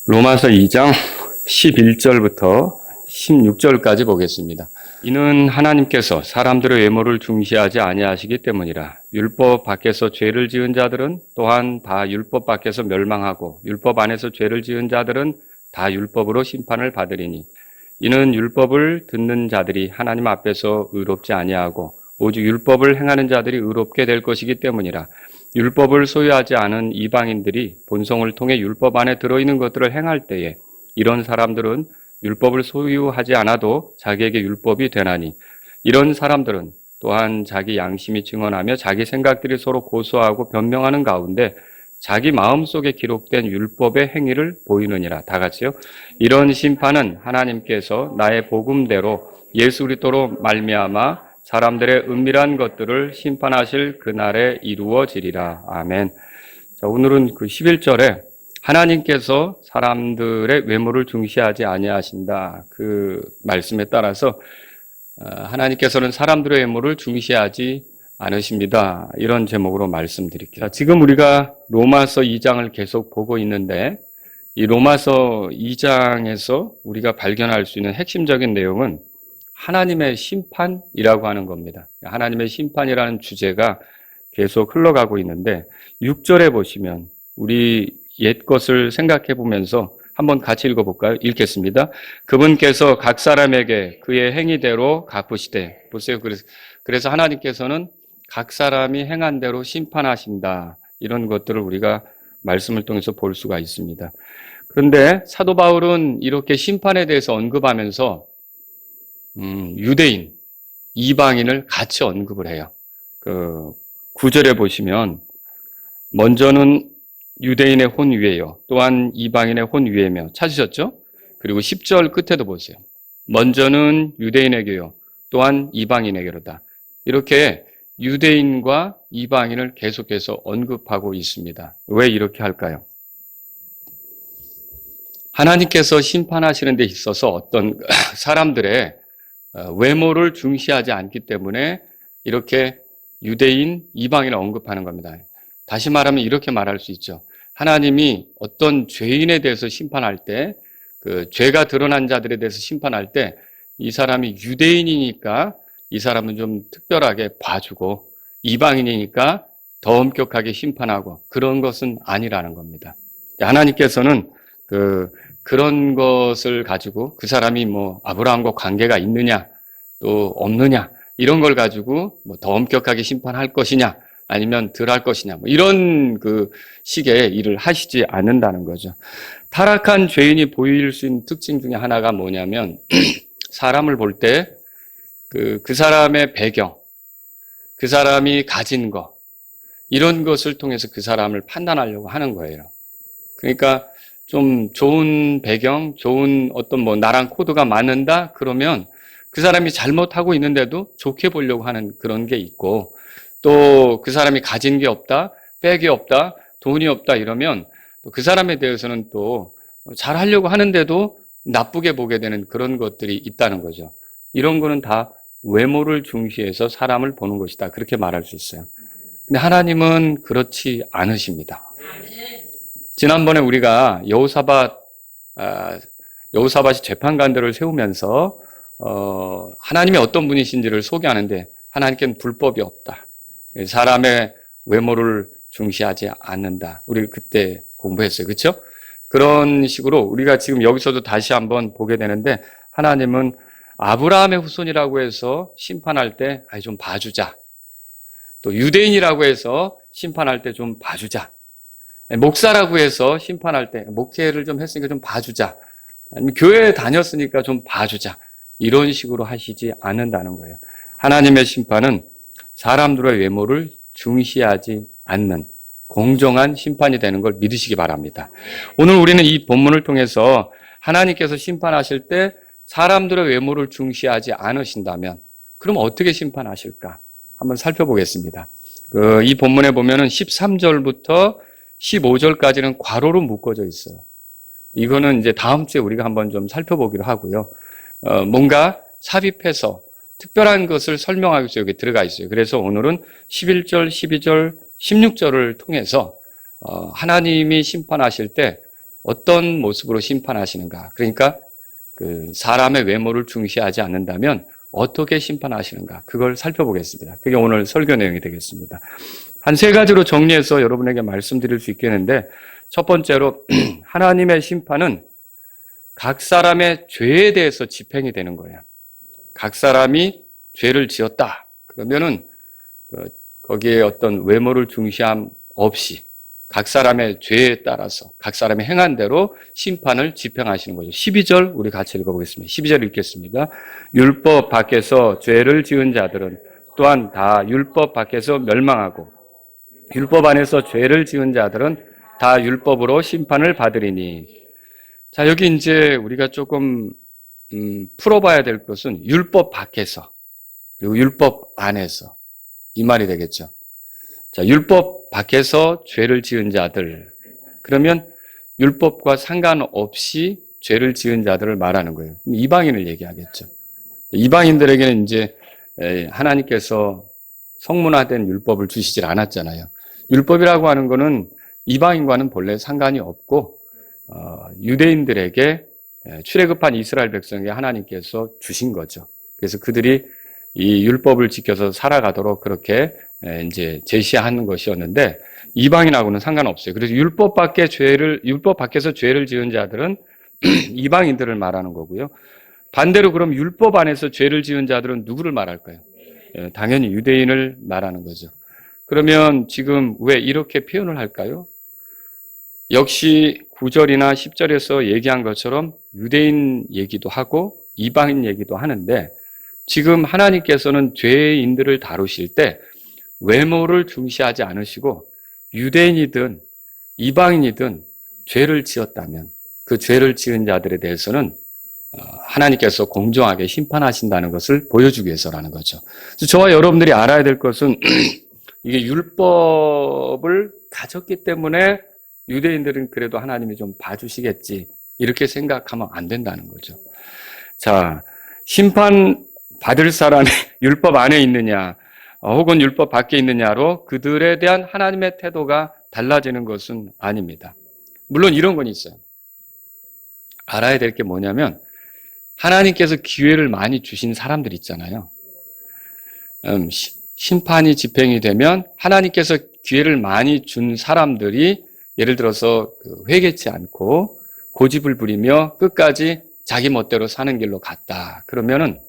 로마서 2장 11절부터 16절까지 보겠습니다. 이는 하나님께서 사람들의 외모를 중시하지 아니하시기 때문이라. 율법 밖에서 죄를 지은 자들은 또한 다 율법 밖에서 멸망하고 율법 안에서 죄를 지은 자들은 다 율법으로 심판을 받으리니 이는 율법을 듣는 자들이 하나님 앞에서 의롭지 아니하고 오직 율법을 행하는 자들이 의롭게 될 것이기 때문이라. 율법을 소유하지 않은 이방인들이 본성을 통해 율법 안에 들어있는 것들을 행할 때에 이런 사람들은 율법을 소유하지 않아도 자기에게 율법이 되나니 이런 사람들은 또한 자기 양심이 증언하며 자기 생각들이 서로 고소하고 변명하는 가운데 자기 마음속에 기록된 율법의 행위를 보이느니라. 다 같이요. 이런 심판은 하나님께서 나의 복음대로 예수 그리스도로 말미암아 사람들의 은밀한 것들을 심판하실 그날에 이루어지리라. 아멘. 자, 오늘은 그 11절에 하나님께서 사람들의 외모를 중시하지 아니하신다. 그 말씀에 따라서 하나님께서는 사람들의 외모를 중시하지 않으십니다. 이런 제목으로 말씀드릴게요. 자, 지금 우리가 로마서 2장을 계속 보고 있는데 이 로마서 2장에서 우리가 발견할 수 있는 핵심적인 내용은 하나님의 심판이라고 하는 겁니다. 하나님의 심판이라는 주제가 계속 흘러가고 있는데 6절에 보시면 우리 옛 것을 생각해 보면서 한번 같이 읽어볼까요? 읽겠습니다. 그분께서 각 사람에게 그의 행위대로 갚으시되. 보세요. 그래서 하나님께서는 각 사람이 행한 대로 심판하신다. 이런 것들을 우리가 말씀을 통해서 볼 수가 있습니다. 그런데 사도 바울은 이렇게 심판에 대해서 언급하면서 유대인, 이방인을 같이 언급을 해요. 그 9절에 보시면 먼저는 유대인의 혼 위에요. 또한 이방인의 혼 위에며. 찾으셨죠? 그리고 10절 끝에도 보세요. 먼저는 유대인에게요. 또한 이방인에게로다. 이렇게 유대인과 이방인을 계속해서 언급하고 있습니다. 왜 이렇게 할까요? 하나님께서 심판하시는 데 있어서 어떤 사람들의 외모를 중시하지 않기 때문에 이렇게 유대인, 이방인을 언급하는 겁니다. 다시 말하면 이렇게 말할 수 있죠. 하나님이 어떤 죄인에 대해서 심판할 때, 그 죄가 드러난 자들에 대해서 심판할 때, 이 사람이 유대인이니까 이 사람은 좀 특별하게 봐주고, 이방인이니까 더 엄격하게 심판하고, 그런 것은 아니라는 겁니다. 하나님께서는 그런 것을 가지고 그 사람이 뭐 아브라함과 관계가 있느냐, 또 없느냐, 이런 걸 가지고 뭐 더 엄격하게 심판할 것이냐, 아니면 덜 할 것이냐, 뭐 이런 그 식의 일을 하시지 않는다는 거죠. 타락한 죄인이 보일 수 있는 특징 중에 하나가 뭐냐면, 사람을 볼 때 그 사람의 배경, 그 사람이 가진 거, 이런 것을 통해서 그 사람을 판단하려고 하는 거예요. 그러니까 좀 좋은 배경, 좋은 어떤 뭐 나랑 코드가 맞는다? 그러면 그 사람이 잘못하고 있는데도 좋게 보려고 하는 그런 게 있고, 또 그 사람이 가진 게 없다, 백이 없다, 돈이 없다 이러면 그 사람에 대해서는 또 잘하려고 하는데도 나쁘게 보게 되는 그런 것들이 있다는 거죠. 이런 거는 다 외모를 중시해서 사람을 보는 것이다. 그렇게 말할 수 있어요. 근데 하나님은 그렇지 않으십니다. 지난번에 우리가 여호사밧이 재판관들을 세우면서 하나님이 어떤 분이신지를 소개하는데 하나님께는 불법이 없다. 사람의 외모를 중시하지 않는다. 우리 그때 공부했어요. 그렇죠? 그런 식으로 우리가 지금 여기서도 다시 한번 보게 되는데 하나님은 아브라함의 후손이라고 해서 심판할 때 좀 봐주자. 또 유대인이라고 해서 심판할 때 좀 봐주자. 목사라고 해서 심판할 때 목회를 좀 했으니까 좀 봐주자. 아니면 교회에 다녔으니까 좀 봐주자. 이런 식으로 하시지 않는다는 거예요. 하나님의 심판은 사람들의 외모를 중시하지 않는 공정한 심판이 되는 걸 믿으시기 바랍니다. 오늘 우리는 이 본문을 통해서 하나님께서 심판하실 때 사람들의 외모를 중시하지 않으신다면 그럼 어떻게 심판하실까? 한번 살펴보겠습니다. 이 본문에 보면은 13절부터 15절까지는 괄호로 묶어져 있어요. 이거는 이제 다음 주에 우리가 한번 좀 살펴보기로 하고요. 뭔가 삽입해서 특별한 것을 설명하기 위해서 여기 들어가 있어요. 그래서 오늘은 11절, 12절, 16절을 통해서 하나님이 심판하실 때 어떤 모습으로 심판하시는가? 그러니까 그 사람의 외모를 중시하지 않는다면 어떻게 심판하시는가? 그걸 살펴보겠습니다. 그게 오늘 설교 내용이 되겠습니다. 한 세 가지로 정리해서 여러분에게 말씀드릴 수 있겠는데, 첫 번째로 하나님의 심판은 각 사람의 죄에 대해서 집행이 되는 거예요. 각 사람이 죄를 지었다. 그러면은 거기에 어떤 외모를 중시함 없이 각 사람의 죄에 따라서 각 사람의 행한 대로 심판을 집행하시는 거죠. 12절 우리 같이 읽어보겠습니다. 12절 읽겠습니다. 율법 밖에서 죄를 지은 자들은 또한 다 율법 밖에서 멸망하고 율법 안에서 죄를 지은 자들은 다 율법으로 심판을 받으리니. 자, 여기 이제 우리가 조금 풀어봐야 될 것은 율법 밖에서 그리고 율법 안에서 이 말이 되겠죠. 자, 율법 밖에서 죄를 지은 자들. 그러면 율법과 상관없이 죄를 지은 자들을 말하는 거예요. 이방인을 얘기하겠죠. 이방인들에게는 이제 하나님께서 성문화된 율법을 주시질 않았잖아요. 율법이라고 하는 거는 이방인과는 본래 상관이 없고 유대인들에게 출애굽한 이스라엘 백성에게 하나님께서 주신 거죠. 그래서 그들이 이 율법을 지켜서 살아가도록 그렇게 이제 제시하는 것이었는데 이방인하고는 상관없어요. 그래서 율법 밖에서 죄를 지은 자들은 이방인들을 말하는 거고요. 반대로 그럼 율법 안에서 죄를 지은 자들은 누구를 말할까요? 당연히 유대인을 말하는 거죠. 그러면 지금 왜 이렇게 표현을 할까요? 역시 9절이나 10절에서 얘기한 것처럼 유대인 얘기도 하고 이방인 얘기도 하는데 지금 하나님께서는 죄인들을 다루실 때 외모를 중시하지 않으시고 유대인이든 이방인이든 죄를 지었다면 그 죄를 지은 자들에 대해서는 하나님께서 공정하게 심판하신다는 것을 보여주기 위해서라는 거죠. 그래서 저와 여러분들이 알아야 될 것은 이게 율법을 가졌기 때문에 유대인들은 그래도 하나님이 좀 봐주시겠지 이렇게 생각하면 안 된다는 거죠. 자, 심판 받을 사람이 율법 안에 있느냐 혹은 율법 밖에 있느냐로 그들에 대한 하나님의 태도가 달라지는 것은 아닙니다. 물론 이런 건 있어요. 알아야 될 게 뭐냐면 하나님께서 기회를 많이 주신 사람들 있잖아요. 심판이 집행이 되면 하나님께서 기회를 많이 준 사람들이 예를 들어서 회개치 않고 고집을 부리며 끝까지 자기 멋대로 사는 길로 갔다. 그러면은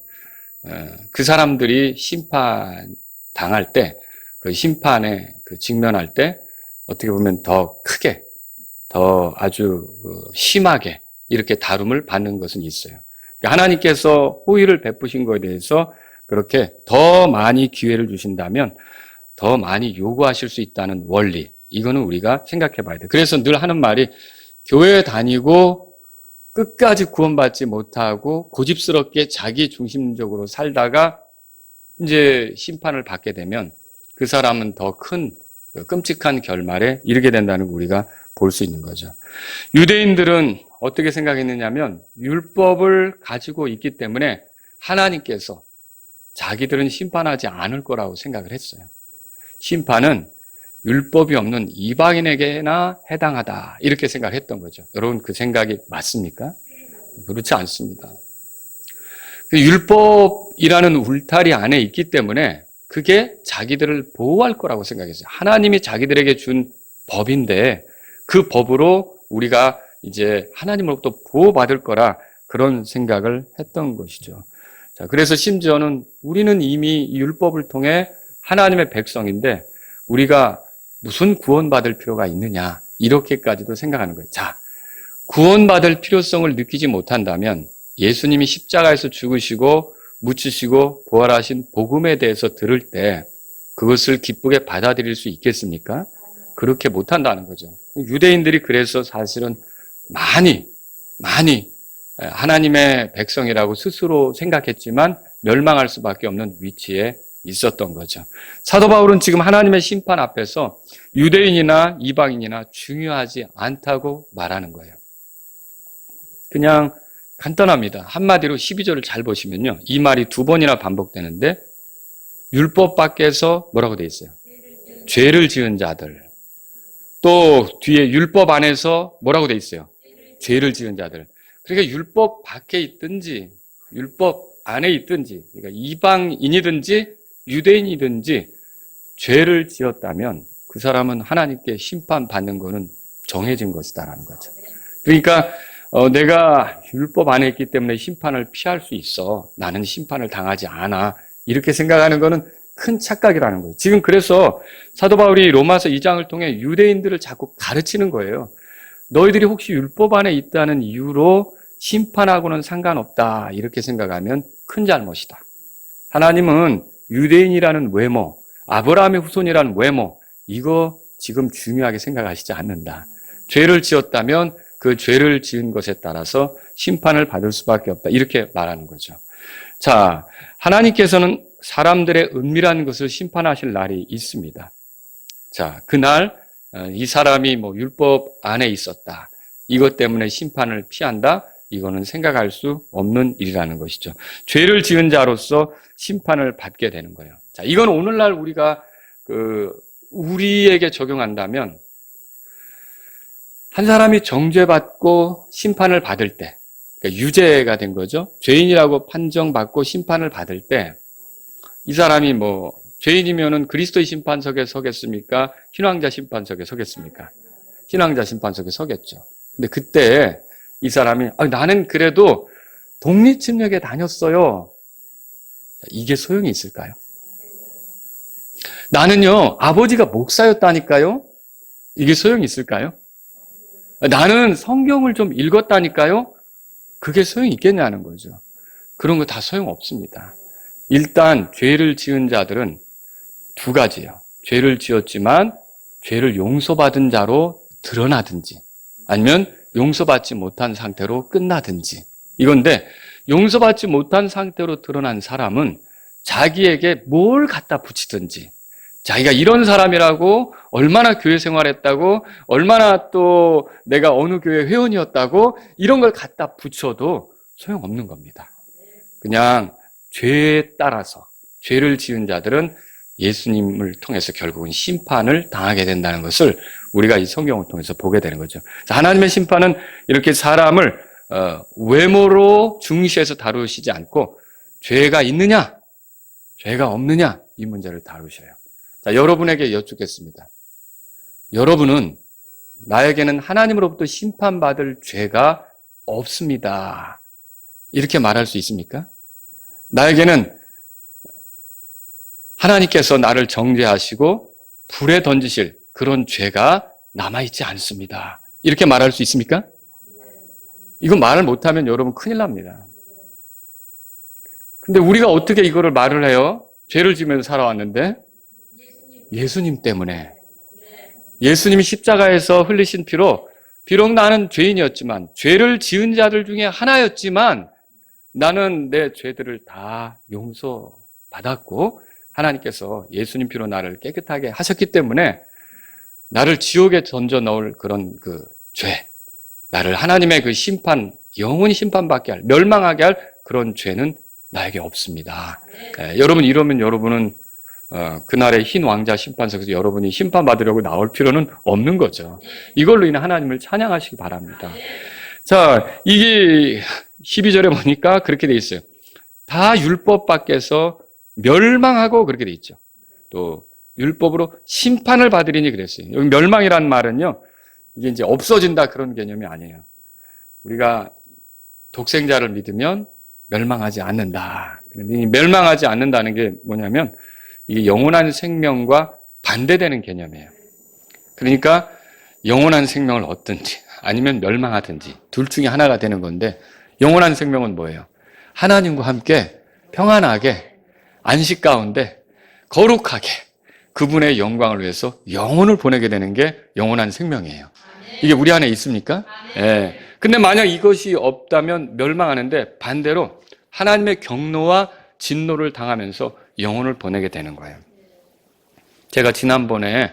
그 사람들이 심판 당할 때, 그 심판에 직면할 때 어떻게 보면 더 크게, 더 아주 심하게 이렇게 다룸을 받는 것은 있어요. 하나님께서 호의를 베푸신 것에 대해서 그렇게 더 많이 기회를 주신다면 더 많이 요구하실 수 있다는 원리, 이거는 우리가 생각해 봐야 돼요. 그래서 늘 하는 말이 교회 다니고 끝까지 구원받지 못하고 고집스럽게 자기 중심적으로 살다가 이제 심판을 받게 되면 그 사람은 더 큰 끔찍한 결말에 이르게 된다는 걸 우리가 볼 수 있는 거죠. 유대인들은 어떻게 생각했느냐면 율법을 가지고 있기 때문에 하나님께서 자기들은 심판하지 않을 거라고 생각을 했어요. 심판은 율법이 없는 이방인에게나 해당하다 이렇게 생각했던 거죠. 여러분 그 생각이 맞습니까? 그렇지 않습니다. 율법이라는 울타리 안에 있기 때문에 그게 자기들을 보호할 거라고 생각했어요. 하나님이 자기들에게 준 법인데 그 법으로 우리가 이제 하나님으로부터 보호받을 거라 그런 생각을 했던 것이죠. 자, 그래서 심지어는 우리는 이미 이 율법을 통해 하나님의 백성인데 우리가 무슨 구원받을 필요가 있느냐 이렇게까지도 생각하는 거예요. 자, 구원받을 필요성을 느끼지 못한다면 예수님이 십자가에서 죽으시고 묻히시고 부활하신 복음에 대해서 들을 때 그것을 기쁘게 받아들일 수 있겠습니까? 그렇게 못한다는 거죠. 유대인들이 그래서 사실은 많이 하나님의 백성이라고 스스로 생각했지만 멸망할 수밖에 없는 위치에 있었던 거죠. 사도 바울은 지금 하나님의 심판 앞에서 유대인이나 이방인이나 중요하지 않다고 말하는 거예요. 그냥 간단합니다. 한마디로 12절을 잘 보시면요. 이 말이 두 번이나 반복되는데 율법 밖에서 뭐라고 돼 있어요? 죄를 지은 자들. 또 뒤에 율법 안에서 뭐라고 돼 있어요? 죄를 지은 자들. 그러니까 율법 밖에 있든지 율법 안에 있든지, 그러니까 이방인이든지 유대인이든지 죄를 지었다면 그 사람은 하나님께 심판받는 것은 정해진 것이다라는 거죠. 그러니까 내가 율법 안에 있기 때문에 심판을 피할 수 있어. 나는 심판을 당하지 않아. 이렇게 생각하는 것은 큰 착각이라는 거예요. 지금 그래서 사도 바울이 로마서 2장을 통해 유대인들을 자꾸 가르치는 거예요. 너희들이 혹시 율법 안에 있다는 이유로 심판하고는 상관없다. 이렇게 생각하면 큰 잘못이다. 하나님은 유대인이라는 외모, 아브라함의 후손이라는 외모, 이거 지금 중요하게 생각하시지 않는다. 죄를 지었다면 그 죄를 지은 것에 따라서 심판을 받을 수밖에 없다. 이렇게 말하는 거죠. 자, 하나님께서는 사람들의 은밀한 것을 심판하실 날이 있습니다. 자, 그날 이 사람이 율법 안에 있었다. 이것 때문에 심판을 피한다. 이거는 생각할 수 없는 일이라는 것이죠. 죄를 지은 자로서 심판을 받게 되는 거예요. 자, 이건 오늘날 우리가 우리에게 적용한다면 한 사람이 정죄받고 심판을 받을 때, 그러니까 유죄가 된 거죠. 죄인이라고 판정받고 심판을 받을 때, 이 사람이 죄인이면은 그리스도의 심판석에 서겠습니까? 신왕자 심판석에 서겠습니까? 신왕자 심판석에 서겠죠. 근데 그때 이 사람이 나는 그래도 독립침략에 다녔어요. 이게 소용이 있을까요? 나는요, 아버지가 목사였다니까요? 이게 소용이 있을까요? 나는 성경을 좀 읽었다니까요? 그게 소용이 있겠냐는 거죠. 그런 거 다 소용없습니다. 일단 죄를 지은 자들은 두 가지예요. 죄를 지었지만 죄를 용서받은 자로 드러나든지 아니면 용서받지 못한 상태로 끝나든지 이건데, 용서받지 못한 상태로 드러난 사람은 자기에게 뭘 갖다 붙이든지, 자기가 이런 사람이라고, 얼마나 교회 생활했다고, 얼마나 또 내가 어느 교회 회원이었다고, 이런 걸 갖다 붙여도 소용없는 겁니다. 그냥 죄에 따라서 죄를 지은 자들은 예수님을 통해서 결국은 심판을 당하게 된다는 것을 우리가 이 성경을 통해서 보게 되는 거죠. 하나님의 심판은 이렇게 사람을 외모로 중시해서 다루시지 않고 죄가 있느냐, 죄가 없느냐, 이 문제를 다루셔요. 자, 여러분에게 여쭙겠습니다. 여러분은 나에게는 하나님으로부터 심판받을 죄가 없습니다. 이렇게 말할 수 있습니까? 나에게는 하나님께서 나를 정죄하시고 불에 던지실 그런 죄가 남아있지 않습니다. 이렇게 말할 수 있습니까? 이거 말을 못하면 여러분 큰일 납니다. 근데 우리가 어떻게 이거를 말을 해요? 죄를 지면서 살아왔는데 예수님 때문에, 예수님이 십자가에서 흘리신 피로 비록 나는 죄인이었지만, 죄를 지은 자들 중에 하나였지만 나는 내 죄들을 다 용서받았고 하나님께서 예수님 피로 나를 깨끗하게 하셨기 때문에 나를 지옥에 던져 넣을 그런 죄, 나를 하나님의 심판, 영원히 심판받게 할, 멸망하게 할 그런 죄는 나에게 없습니다. 여러분, 이러면 여러분은 그날의 흰 왕자 심판석에서 여러분이 심판받으려고 나올 필요는 없는 거죠. 이걸로 인해 하나님을 찬양하시기 바랍니다. 자, 이게 12절에 보니까 그렇게 돼 있어요. 다 율법 밖에서 멸망하고 그렇게 돼 있죠. 또 율법으로 심판을 받으리니 그랬어요. 여기 멸망이라는 말은요, 이게 이제 없어진다 그런 개념이 아니에요. 우리가 독생자를 믿으면 멸망하지 않는다. 멸망하지 않는다는 게 뭐냐면 이게 영원한 생명과 반대되는 개념이에요. 그러니까 영원한 생명을 얻든지 아니면 멸망하든지 둘 중에 하나가 되는 건데, 영원한 생명은 뭐예요? 하나님과 함께 평안하게 안식 가운데 거룩하게 그분의 영광을 위해서 영혼을 보내게 되는 게 영원한 생명이에요. 이게 우리 안에 있습니까? 예. 근데 만약 이것이 없다면 멸망하는데, 반대로 하나님의 경노와 진노를 당하면서 영혼을 보내게 되는 거예요. 제가 지난번에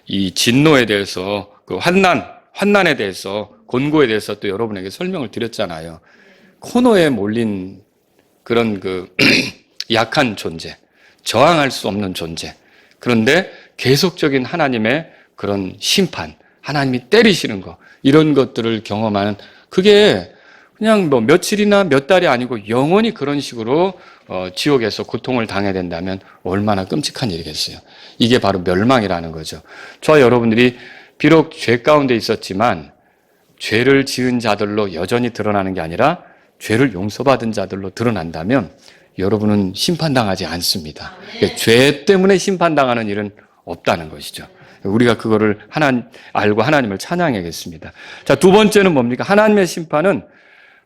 이 진노에 대해서, 환난에 대해서, 곤고에 대해서 또 여러분에게 설명을 드렸잖아요. 코너에 몰린 그런 약한 존재, 저항할 수 없는 존재. 그런데 계속적인 하나님의 그런 심판, 하나님이 때리시는 거, 이런 것들을 경험하는, 그게 그냥 뭐 며칠이나 몇 달이 아니고 영원히 그런 식으로 지옥에서 고통을 당해야 된다면 얼마나 끔찍한 일이겠어요. 이게 바로 멸망이라는 거죠. 저와 여러분들이 비록 죄 가운데 있었지만 죄를 지은 자들로 여전히 드러나는 게 아니라 죄를 용서받은 자들로 드러난다면 여러분은 심판당하지 않습니다. 그러니까 죄 때문에 심판당하는 일은 없다는 것이죠. 우리가 그거를 알고 하나님을 찬양하겠습니다. 자, 두 번째는 뭡니까? 하나님의 심판은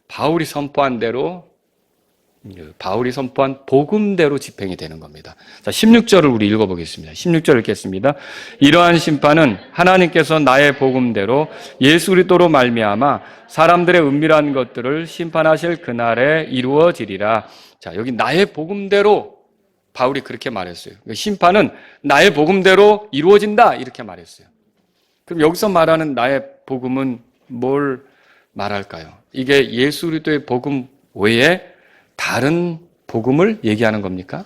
바울이 선포한 복음대로 집행이 되는 겁니다. 자, 16절을 우리 읽어보겠습니다. 16절 읽겠습니다. 이러한 심판은 하나님께서 나의 복음대로 예수 그리스도로 말미암아 사람들의 은밀한 것들을 심판하실 그날에 이루어지리라. 자, 여기 나의 복음대로 바울이 그렇게 말했어요. 심판은 나의 복음대로 이루어진다 이렇게 말했어요. 그럼 여기서 말하는 나의 복음은 뭘 말할까요? 이게 예수 그리스도의 복음 외에 다른 복음을 얘기하는 겁니까?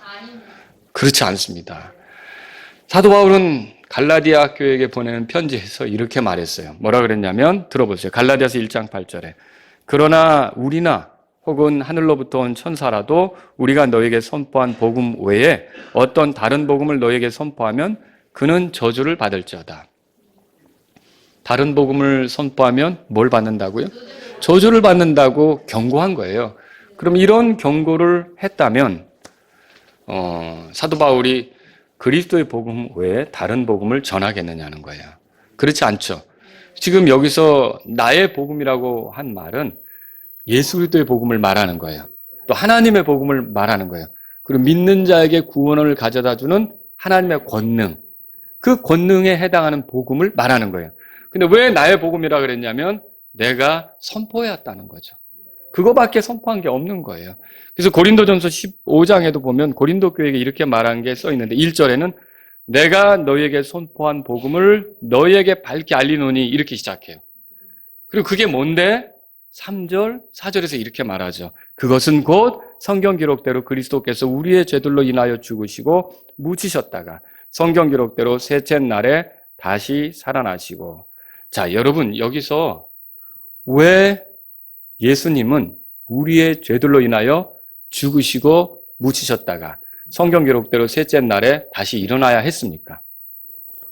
그렇지 않습니다. 사도 바울은 갈라디아 교회에게 보내는 편지에서 이렇게 말했어요. 뭐라 그랬냐면 들어보세요. 갈라디아서 1장 8절에 그러나 우리나 혹은 하늘로부터 온 천사라도 우리가 너에게 선포한 복음 외에 어떤 다른 복음을 너에게 선포하면 그는 저주를 받을지어다. 다른 복음을 선포하면 뭘 받는다고요? 저주를 받는다고 경고한 거예요. 그럼 이런 경고를 했다면 사도 바울이 그리스도의 복음 외에 다른 복음을 전하겠느냐는 거예요. 그렇지 않죠. 지금 여기서 나의 복음이라고 한 말은 예수 그리스도의 복음을 말하는 거예요. 또 하나님의 복음을 말하는 거예요. 그리고 믿는 자에게 구원을 가져다 주는 하나님의 권능, 그 권능에 해당하는 복음을 말하는 거예요. 근데 왜 나의 복음이라 그랬냐면 내가 선포해왔다는 거죠. 그거밖에 선포한 게 없는 거예요. 그래서 고린도전서 15장에도 보면 고린도 교회에게 이렇게 말한 게 써 있는데 1절에는 내가 너희에게 선포한 복음을 너희에게 밝히 알리노니 이렇게 시작해요. 그리고 그게 뭔데? 3절, 4절에서 이렇게 말하죠. 그것은 곧 성경 기록대로 그리스도께서 우리의 죄들로 인하여 죽으시고 묻히셨다가 성경 기록대로 셋째 날에 다시 살아나시고. 자, 여러분 여기서 왜 예수님은 우리의 죄들로 인하여 죽으시고 묻히셨다가 성경 기록대로 셋째 날에 다시 일어나야 했습니까?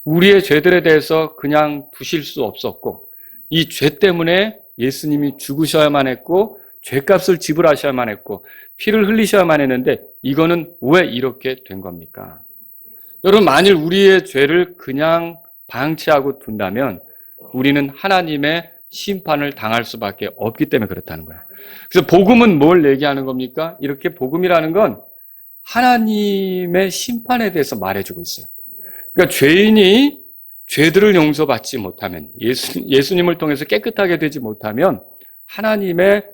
우리의 죄들에 대해서 그냥 두실 수 없었고 이 죄 때문에 예수님이 죽으셔야만 했고 죄값을 지불하셔야만 했고 피를 흘리셔야만 했는데 이거는 왜 이렇게 된 겁니까? 여러분 만일 우리의 죄를 그냥 방치하고 둔다면 우리는 하나님의 심판을 당할 수밖에 없기 때문에 그렇다는 거예요. 그래서 복음은 뭘 얘기하는 겁니까? 이렇게 복음이라는 건 하나님의 심판에 대해서 말해주고 있어요. 그러니까 죄인이 죄들을 용서받지 못하면 예수님을 통해서 깨끗하게 되지 못하면 하나님의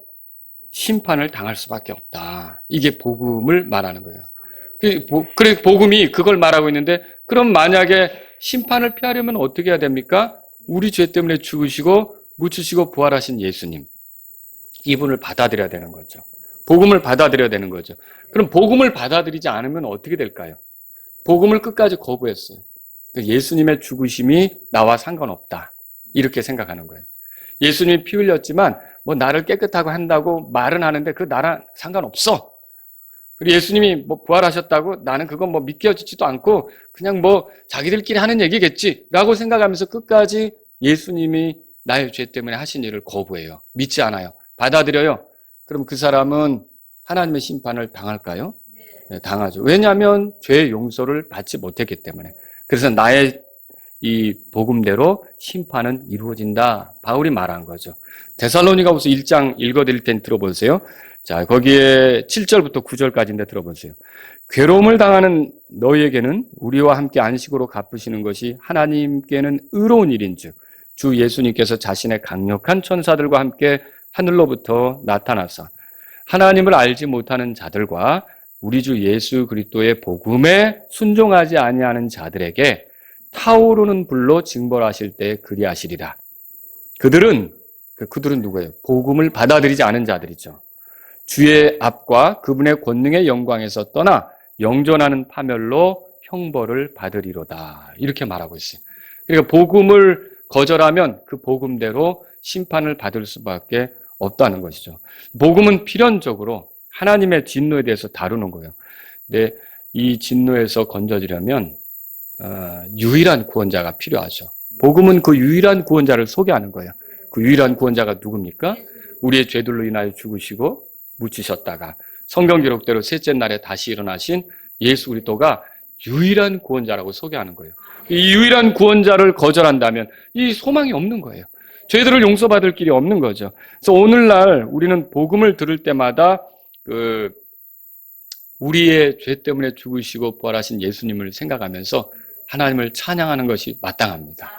심판을 당할 수밖에 없다. 이게 복음을 말하는 거예요. 그래 복음이 그걸 말하고 있는데 그럼 만약에 심판을 피하려면 어떻게 해야 됩니까? 우리 죄 때문에 죽으시고 묻히시고 부활하신 예수님 이분을 받아들여야 되는 거죠. 복음을 받아들여야 되는 거죠. 그럼 복음을 받아들이지 않으면 어떻게 될까요? 복음을 끝까지 거부했어요. 예수님의 죽으심이 나와 상관없다. 이렇게 생각하는 거예요. 예수님이 피 흘렸지만 뭐 나를 깨끗하고 한다고 말은 하는데 그 나랑 상관없어. 그리고 예수님이 뭐 부활하셨다고 나는 그건 뭐 믿겨지지도 않고 그냥 뭐 자기들끼리 하는 얘기겠지라고 생각하면서 끝까지 예수님이 나의 죄 때문에 하신 일을 거부해요. 믿지 않아요. 받아들여요. 그럼 그 사람은 하나님의 심판을 당할까요? 네, 당하죠. 왜냐하면 죄의 용서를 받지 못했기 때문에. 그래서 나의 이 복음대로 심판은 이루어진다. 바울이 말한 거죠. 데살로니가후서 1장 읽어드릴 텐데 들어보세요. 자, 거기에 7절부터 9절까지인데 들어보세요. 괴로움을 당하는 너희에게는 우리와 함께 안식으로 갚으시는 것이 하나님께는 의로운 일인즉 주 예수님께서 자신의 강력한 천사들과 함께 하늘로부터 나타나서 하나님을 알지 못하는 자들과 우리 주 예수 그리스도의 복음에 순종하지 아니하는 자들에게 타오르는 불로 징벌하실 때 그리하시리라. 그들은 누구예요? 복음을 받아들이지 않은 자들이죠. 주의 앞과 그분의 권능의 영광에서 떠나 영존하는 파멸로 형벌을 받으리로다. 이렇게 말하고 있어요. 그러니까 복음을 거절하면 그 복음대로 심판을 받을 수밖에 없다는 것이죠. 복음은 필연적으로 하나님의 진노에 대해서 다루는 거예요. 근데 이 진노에서 건져지려면 유일한 구원자가 필요하죠. 복음은 그 유일한 구원자를 소개하는 거예요. 그 유일한 구원자가 누굽니까? 우리의 죄들로 인하여 죽으시고 묻히셨다가 성경 기록대로 셋째 날에 다시 일어나신 예수 그리스도가 유일한 구원자라고 소개하는 거예요. 이 유일한 구원자를 거절한다면 이 소망이 없는 거예요. 죄들을 용서받을 길이 없는 거죠. 그래서 오늘날 우리는 복음을 들을 때마다 우리의 죄 때문에 죽으시고 부활하신 예수님을 생각하면서 하나님을 찬양하는 것이 마땅합니다.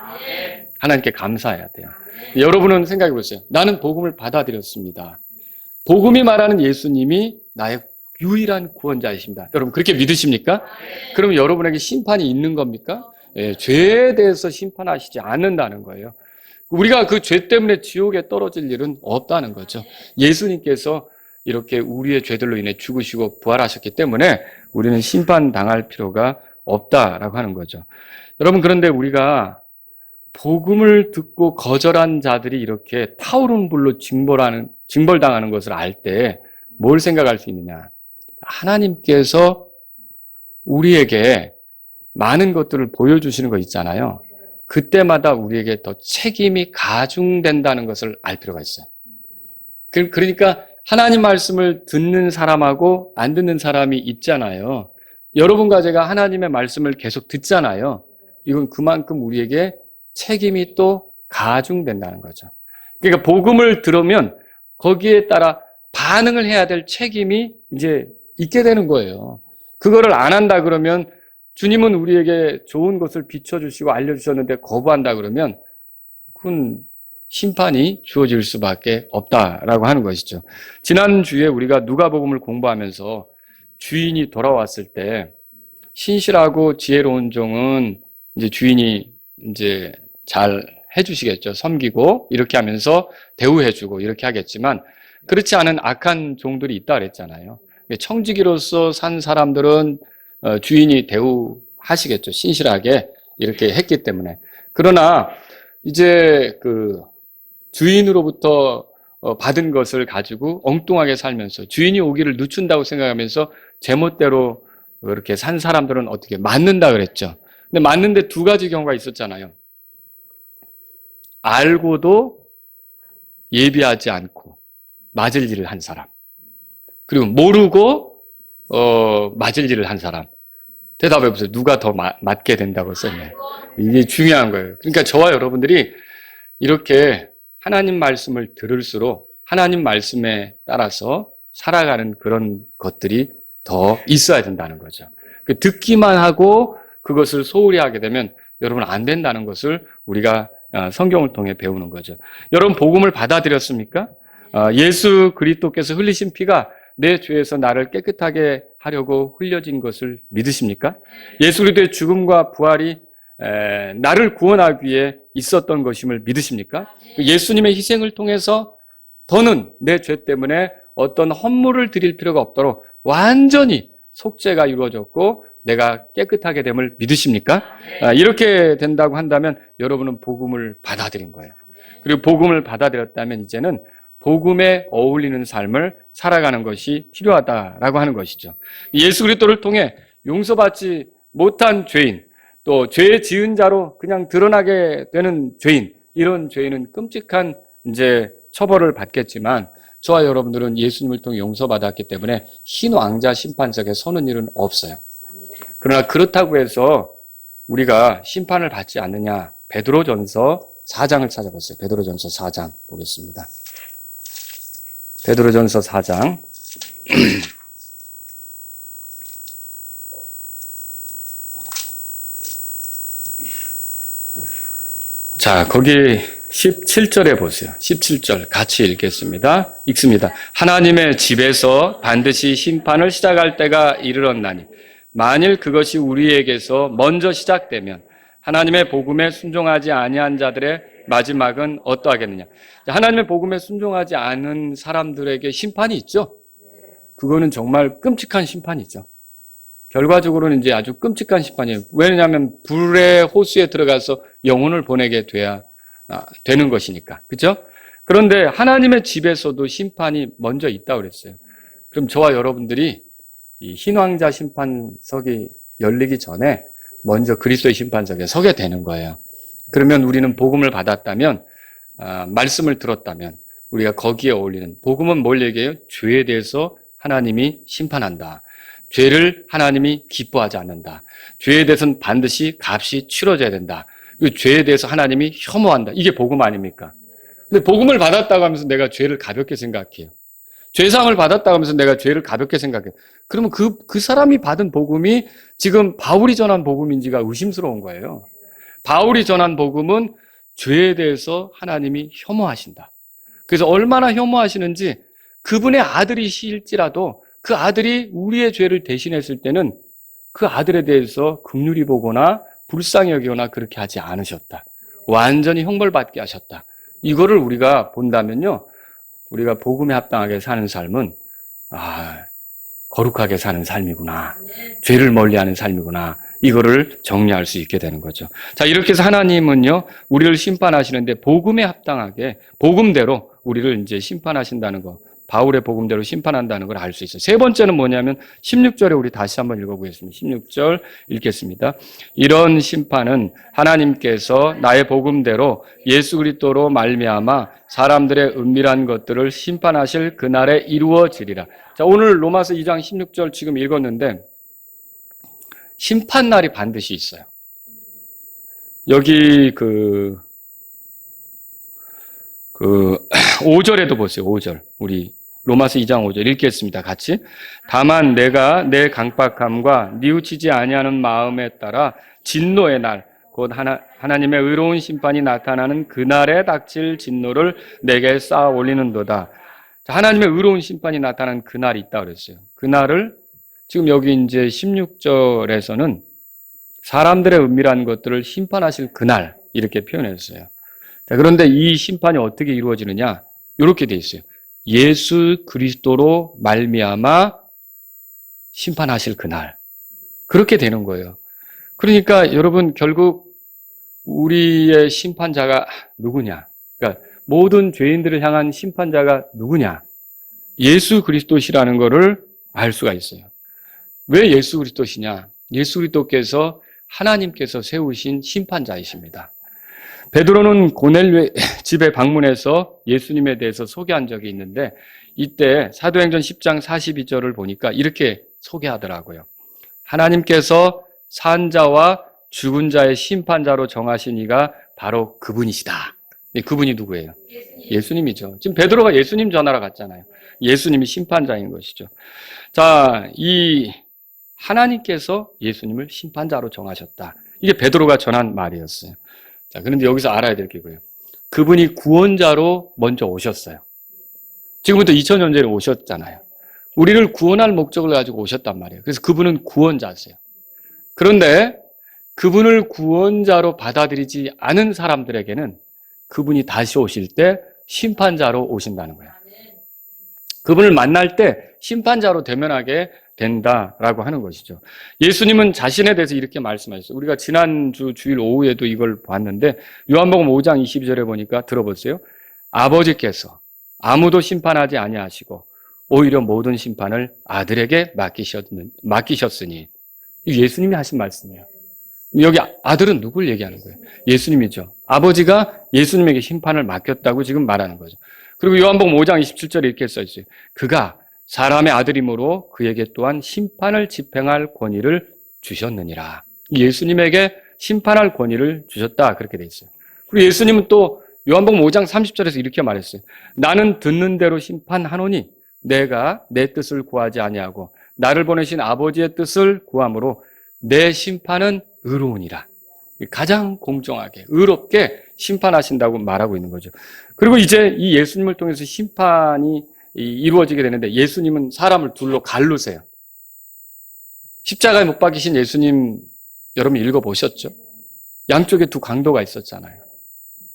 하나님께 감사해야 돼요. 여러분은 생각해 보세요. 나는 복음을 받아들였습니다. 복음이 말하는 예수님이 나의 유일한 구원자이십니다. 여러분 그렇게 믿으십니까? 그러면 여러분에게 심판이 있는 겁니까? 예, 죄에 대해서 심판하시지 않는다는 거예요. 우리가 그 죄 때문에 지옥에 떨어질 일은 없다는 거죠. 예수님께서 이렇게 우리의 죄들로 인해 죽으시고 부활하셨기 때문에 우리는 심판당할 필요가 없다라고 하는 거죠. 여러분 그런데 우리가 복음을 듣고 거절한 자들이 이렇게 타오르는 불로 징벌당하는 것을 알 때 뭘 생각할 수 있느냐? 하나님께서 우리에게 많은 것들을 보여주시는 거 있잖아요. 그때마다 우리에게 더 책임이 가중된다는 것을 알 필요가 있어요. 그러니까 하나님 말씀을 듣는 사람하고 안 듣는 사람이 있잖아요. 여러분과 제가 하나님의 말씀을 계속 듣잖아요. 이건 그만큼 우리에게 책임이 또 가중된다는 거죠. 그러니까 복음을 들으면 거기에 따라 반응을 해야 될 책임이 이제 있게 되는 거예요. 그거를 안 한다 그러면 주님은 우리에게 좋은 것을 비춰주시고 알려주셨는데 거부한다 그러면 그건 심판이 주어질 수밖에 없다라고 하는 것이죠. 지난주에 우리가 누가복음을 공부하면서 주인이 돌아왔을 때 신실하고 지혜로운 종은 이제 주인이 이제 잘 해주시겠죠. 섬기고 이렇게 하면서 대우해주고 이렇게 하겠지만 그렇지 않은 악한 종들이 있다 그랬잖아요. 청지기로서 산 사람들은 주인이 대우하시겠죠. 신실하게 이렇게 했기 때문에. 그러나 이제 그 주인으로부터 받은 것을 가지고 엉뚱하게 살면서 주인이 오기를 늦춘다고 생각하면서 제멋대로 이렇게 산 사람들은 어떻게 맞는다 그랬죠. 근데 맞는데 두 가지 경우가 있었잖아요. 알고도 예비하지 않고 맞을 일을 한 사람. 그리고 모르고 맞을 일을 한 사람. 대답해 보세요. 누가 더 맞게 된다고 썼나요? 이게 중요한 거예요. 그러니까 저와 여러분들이 이렇게 하나님 말씀을 들을수록 하나님 말씀에 따라서 살아가는 그런 것들이 더 있어야 된다는 거죠. 듣기만 하고 그것을 소홀히 하게 되면 여러분 안 된다는 것을 우리가 성경을 통해 배우는 거죠. 여러분 복음을 받아들였습니까? 예수 그리스도께서 흘리신 피가 내 죄에서 나를 깨끗하게 하려고 흘려진 것을 믿으십니까? 예수 그리스도의 죽음과 부활이 나를 구원하기 위해 있었던 것임을 믿으십니까? 예수님의 희생을 통해서 더는 내 죄 때문에 어떤 헌물을 드릴 필요가 없도록 완전히 속죄가 이루어졌고 내가 깨끗하게 됨을 믿으십니까? 이렇게 된다고 한다면 여러분은 복음을 받아들인 거예요. 그리고 복음을 받아들였다면 이제는 복음에 어울리는 삶을 살아가는 것이 필요하다라고 하는 것이죠. 예수 그리스도를 통해 용서받지 못한 죄인, 또 죄 지은 자로 그냥 드러나게 되는 죄인, 이런 죄인은 끔찍한 이제 처벌을 받겠지만 저와 여러분들은 예수님을 통해 용서받았기 때문에 흰 왕자 심판석에 서는 일은 없어요. 그러나 그렇다고 해서 우리가 심판을 받지 않느냐? 베드로전서 4장을 찾아보세요. 베드로전서 4장 보겠습니다. 베드로전서 4장 자, 거기 17절에 보세요. 17절 같이 읽겠습니다. 읽습니다. 하나님의 집에서 반드시 심판을 시작할 때가 이르렀나니 만일 그것이 우리에게서 먼저 시작되면 하나님의 복음에 순종하지 아니한 자들의 마지막은 어떠하겠느냐. 하나님의 복음에 순종하지 않은 사람들에게 심판이 있죠. 그거는 정말 끔찍한 심판이죠. 결과적으로는 이제 아주 끔찍한 심판이에요. 왜냐하면 불의 호수에 들어가서 영혼을 보내게 돼야 되는 것이니까. 그죠? 그런데 하나님의 집에서도 심판이 먼저 있다고 그랬어요. 그럼 저와 여러분들이 이 흰왕자 심판석이 열리기 전에 먼저 그리스도의 심판석에 서게 되는 거예요. 그러면 우리는 복음을 받았다면, 말씀을 들었다면 우리가 거기에 어울리는, 복음은 뭘 얘기해요? 죄에 대해서 하나님이 심판한다. 죄를 하나님이 기뻐하지 않는다. 죄에 대해서는 반드시 값이 치러져야 된다. 그 죄에 대해서 하나님이 혐오한다. 이게 복음 아닙니까? 근데 복음을 받았다고 하면서 내가 죄를 가볍게 생각해요. 죄사함을 받았다고 하면서 내가 죄를 가볍게 생각해요. 그러면 그 사람이 받은 복음이 지금 바울이 전한 복음인지가 의심스러운 거예요. 바울이 전한 복음은 죄에 대해서 하나님이 혐오하신다. 그래서 얼마나 혐오하시는지 그분의 아들이실지라도 그 아들이 우리의 죄를 대신했을 때는 그 아들에 대해서 긍휼히 보거나 불쌍히 여기거나 그렇게 하지 않으셨다. 완전히 형벌받게 하셨다. 이거를 우리가 본다면요, 우리가 복음에 합당하게 사는 삶은 거룩하게 사는 삶이구나, 죄를 멀리하는 삶이구나, 이거를 정리할 수 있게 되는 거죠. 자, 이렇게 해서 하나님은요 우리를 심판하시는데 복음에 합당하게 복음대로 우리를 이제 심판하신다는 거, 바울의 복음대로 심판한다는 걸 알 수 있어요. 세 번째는 뭐냐면 16절에 우리 다시 한번 읽어보겠습니다. 16절 읽겠습니다. 이런 심판은 하나님께서 나의 복음대로 예수 그리스도로 말미암아 사람들의 은밀한 것들을 심판하실 그날에 이루어지리라. 자, 오늘 로마서 2장 16절 지금 읽었는데 심판날이 반드시 있어요. 여기 5절에도 보세요. 5절. 우리 로마서 2장 5절 읽겠습니다. 같이. 다만 내가 내 강박함과 뉘우치지 아니하는 마음에 따라 진노의 날, 곧 하나님의 의로운 심판이 나타나는 그날에 닥칠 진노를 내게 쌓아 올리는도다. 하나님의 의로운 심판이 나타나는 그날이 있다고 그랬어요. 그날을 지금 여기 이제 16절에서는 사람들의 은밀한 것들을 심판하실 그날 이렇게 표현했어요. 자, 그런데 이 심판이 어떻게 이루어지느냐? 이렇게 돼 있어요. 예수 그리스도로 말미암아 심판하실 그날. 그렇게 되는 거예요. 그러니까 여러분 결국 우리의 심판자가 누구냐? 그러니까 모든 죄인들을 향한 심판자가 누구냐? 예수 그리스도시라는 것을 알 수가 있어요. 왜 예수 그리스도시냐? 예수 그리스도께서 하나님께서 세우신 심판자이십니다. 베드로는 고넬료 집에 방문해서 예수님에 대해서 소개한 적이 있는데 이때 사도행전 10장 42절을 보니까 이렇게 소개하더라고요. 하나님께서 산자와 죽은 자의 심판자로 정하신 이가 바로 그분이시다. 그분이 누구예요? 예수님이죠. 지금 베드로가 예수님 전하러 갔잖아요. 예수님이 심판자인 것이죠. 자, 이 하나님께서 예수님을 심판자로 정하셨다. 이게 베드로가 전한 말이었어요. 자, 그런데 여기서 알아야 될 게 뭐예요? 그분이 구원자로 먼저 오셨어요. 지금부터 2000년 전에 오셨잖아요. 우리를 구원할 목적을 가지고 오셨단 말이에요. 그래서 그분은 구원자세요. 그런데 그분을 구원자로 받아들이지 않은 사람들에게는 그분이 다시 오실 때 심판자로 오신다는 거예요. 그분을 만날 때 심판자로 대면하게 된다라고 하는 것이죠. 예수님은 자신에 대해서 이렇게 말씀하셨어요. 우리가 지난주 주일 오후에도 이걸 봤는데 요한복음 5장 22절에 보니까 들어보세요. 아버지께서 아무도 심판하지 아니하시고 오히려 모든 심판을 아들에게 맡기셨으니 예수님이 하신 말씀이에요. 여기 아들은 누굴 얘기하는 거예요? 예수님이죠. 아버지가 예수님에게 심판을 맡겼다고 지금 말하는 거죠. 그리고 요한복음 5장 27절에 이렇게 써있어요. 그가 사람의 아들이므로 그에게 또한 심판을 집행할 권위를 주셨느니라. 예수님에게 심판할 권위를 주셨다. 그렇게 돼 있어요. 그리고 예수님은 또 요한복음 5장 30절에서 이렇게 말했어요. 나는 듣는 대로 심판하노니 내가 내 뜻을 구하지 아니하고 나를 보내신 아버지의 뜻을 구함으로 내 심판은 의로우니라. 가장 공정하게 의롭게 심판하신다고 말하고 있는 거죠. 그리고 이제 이 예수님을 통해서 심판이 이루어지게 되는데 예수님은 사람을 둘로 갈르세요. 십자가에 못 박히신 예수님 여러분 읽어보셨죠? 양쪽에 두 강도가 있었잖아요.